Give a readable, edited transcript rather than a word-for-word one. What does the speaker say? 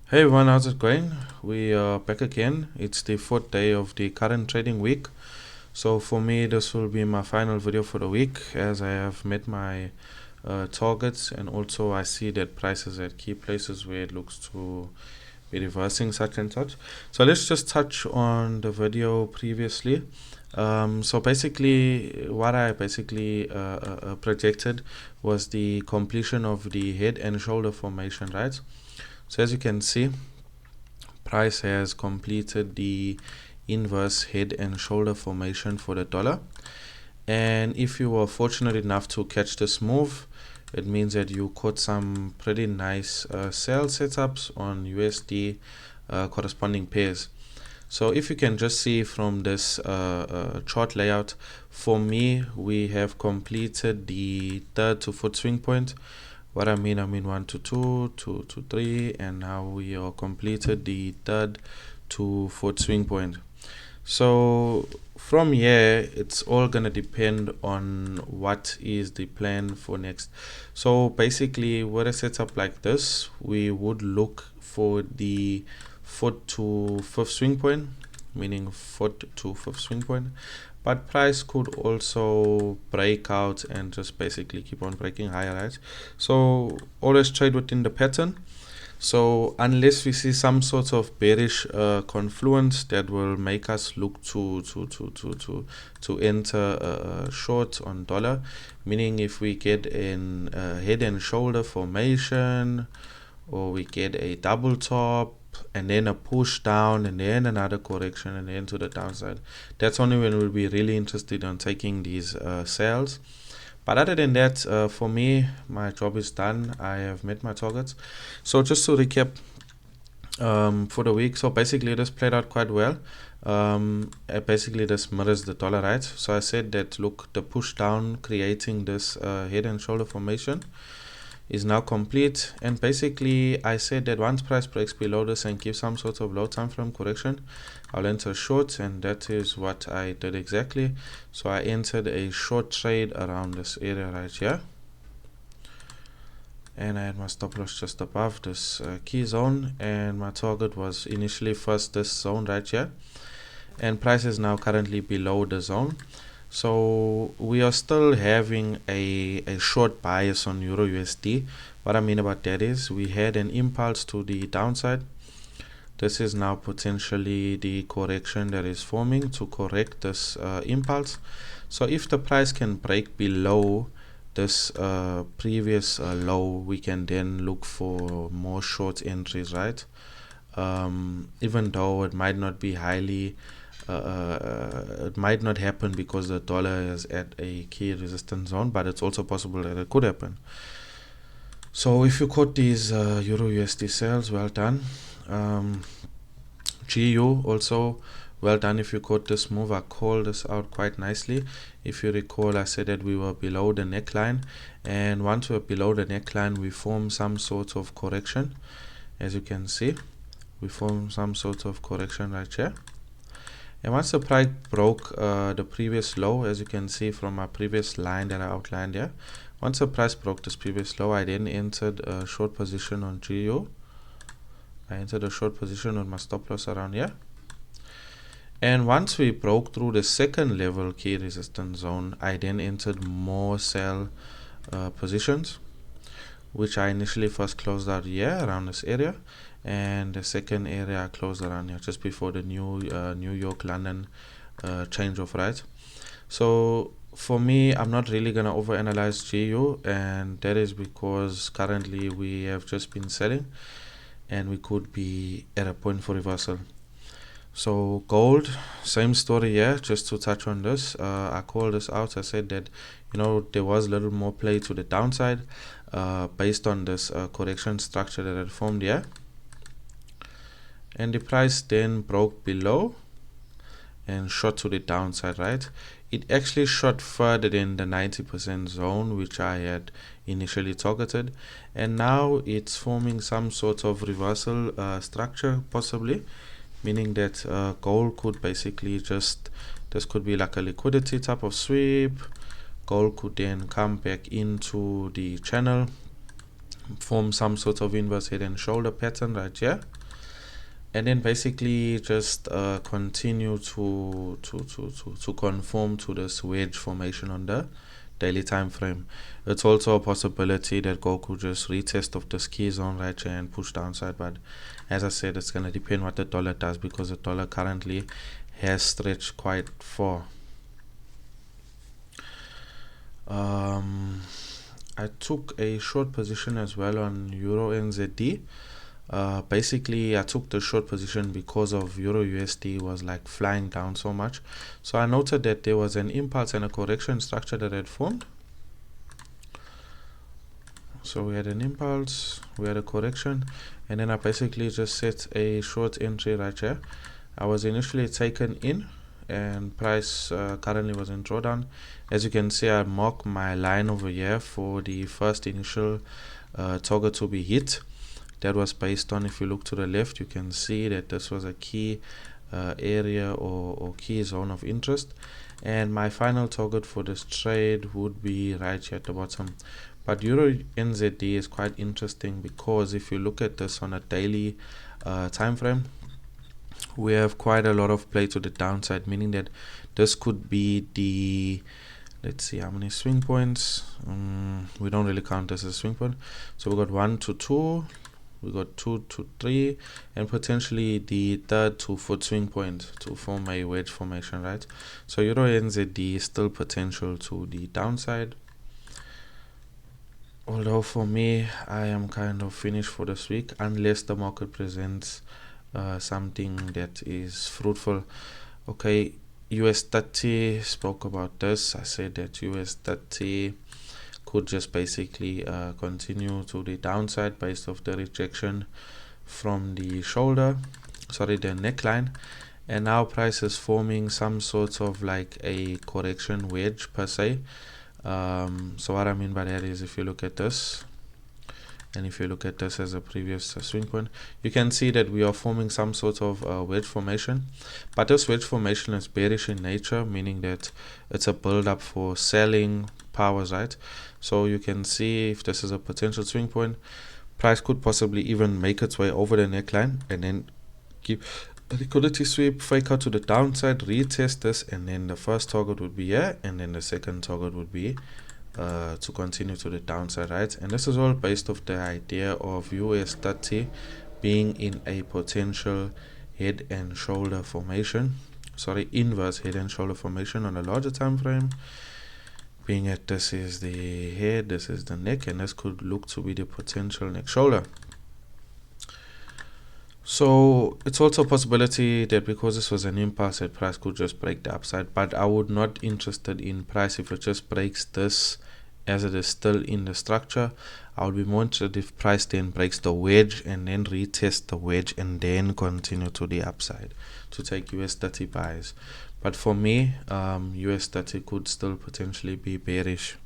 Hey everyone, how's it going? We are back again. It's the fourth day of the current trading week. So for me, this will be my final video for the week as I have met my targets, and also I see that prices at key places where it looks to be reversing such and such. So let's just touch on the video previously. So basically, what I basically projected was the completion of the head and shoulder formation, right? So as you can see, price has completed the inverse head and shoulder formation for the dollar. And if you were fortunate enough to catch this move, it means that you caught some pretty nice sell setups on USD corresponding pairs. So if you can just see from this chart layout, for me, we have completed the third to fourth swing point. What I mean 1 to 2, 2 to 3, and now we are completed the third to fourth swing point. So from here, it's all gonna depend on what is the plan for next. So basically, with a setup like this, we would look for the fourth to fifth swing point, meaning fourth to fifth swing point. But price could also break out and just basically keep on breaking higher, right? So always trade within the pattern. So unless we see some sort of bearish confluence that will make us look to enter short on dollar, meaning if we get in head and shoulder formation, or we get a double top and then a push down and then another correction and then to the downside, that's only when we'll be really interested in taking these sales. But other than that, for me, my job is done. I have met my targets. So just to recap for the week, so basically this played out quite well. Basically this mirrors the dollar, right? So I said that, look, the push down creating this head and shoulder formation is now complete, and basically I said that once price breaks below this and gives some sort of low time frame correction, I'll enter short, and that is what I did exactly. So I entered a short trade around this area right here, and I had my stop loss just above this key zone, and my target was initially first this zone right here, and price is now currently below the zone. So we are still having a short bias on Euro USD. What I mean about that is we had an impulse to the downside. This is now potentially the correction that is forming to correct this impulse. So if the price can break below this previous low, we can then look for more short entries, right? Even though it might not be highly it might not happen because the dollar is at a key resistance zone, but it's also possible that it could happen. So if you caught these Euro USD sales, well done. GU also, well done if you caught this move. I called this out quite nicely. If you recall, I said that we were below the neckline, and once we're below the neckline, we form some sort of correction. As you can see, we form some sort of correction right here. And once the price broke the previous low, as you can see from my previous line that I outlined here, once the price broke this previous low, I then entered a short position on GU. I entered a short position on my stop loss around here. And once we broke through the second level key resistance zone, I then entered more sell positions, which I initially first closed out here around this area, and the second area I closed around here just before the New York London change of, right? So for me, I'm not really gonna overanalyze GU, and that is because currently we have just been selling and we could be at a point for reversal. So gold, same story here. Just to touch on this, I called this out. I said that, you know, there was a little more play to the downside based on this correction structure that had formed here, and the price then broke below and shot to the downside, right? It actually shot further than the 90% zone which I had initially targeted, and now it's forming some sort of reversal structure possibly, meaning that gold could basically just, this could be like a liquidity type of sweep. Gold could then come back into the channel, form some sort of inverse head and shoulder pattern right here, and then basically just continue to conform to this wedge formation on the daily time frame. It's also a possibility that gold could just retest of the key zone right here and push downside, but as I said, it's going to depend what the dollar does, because the dollar currently has stretched quite far. I took a short position as well on Euro NZD. Basically I took the short position because of Euro USD was like flying down so much. So I noted that there was an impulse and a correction structure that had formed. So we had an impulse, we had a correction, and then I basically just set a short entry right here. I was initially taken in, and price currently was in drawdown. As you can see, I marked my line over here for the first initial target to be hit. That was based on, if you look to the left, you can see that this was a key area or key zone of interest, and my final target for this trade would be right here at the bottom. But Euro NZD is quite interesting, because if you look at this on a daily time frame, we have quite a lot of play to the downside, meaning that this could be the, let's see how many swing points. We don't really count this as a swing point. So we got 1 to 2, we got 2 to 3, and potentially the third 2-foot swing point to form a wedge formation, right? So Euro NZD is still potential to the downside. Although for me, I am kind of finished for this week, unless the market presents something that is fruitful. Okay, US 30, spoke about this. I said that US 30 could just basically continue to the downside based off the rejection from the shoulder, the neckline, and now price is forming some sort of like a correction wedge per se. So what I mean by that is, if you look at this, and if you look at this as a previous swing point, you can see that we are forming some sort of wedge formation, but this wedge formation is bearish in nature, meaning that it's a build up for selling powers, right? So you can see, if this is a potential swing point, price could possibly even make its way over the neckline and then give a liquidity sweep, fake out to the downside, retest this, and then the first target would be here, and then the second target would be to continue to the downside, right? And this is all based off the idea of US 30 being in a potential head and shoulder formation, inverse head and shoulder formation on a larger time frame, being that this is the head, this is the neck, and this could look to be the potential neck shoulder. So it's also a possibility that because this was an impulse, that price could just break the upside, but I would not interested in price if it just breaks this as it is still in the structure. I would be more interested if price then breaks the wedge and then retest the wedge and then continue to the upside to take US 30 buys. But for me, US 30 could still potentially be bearish.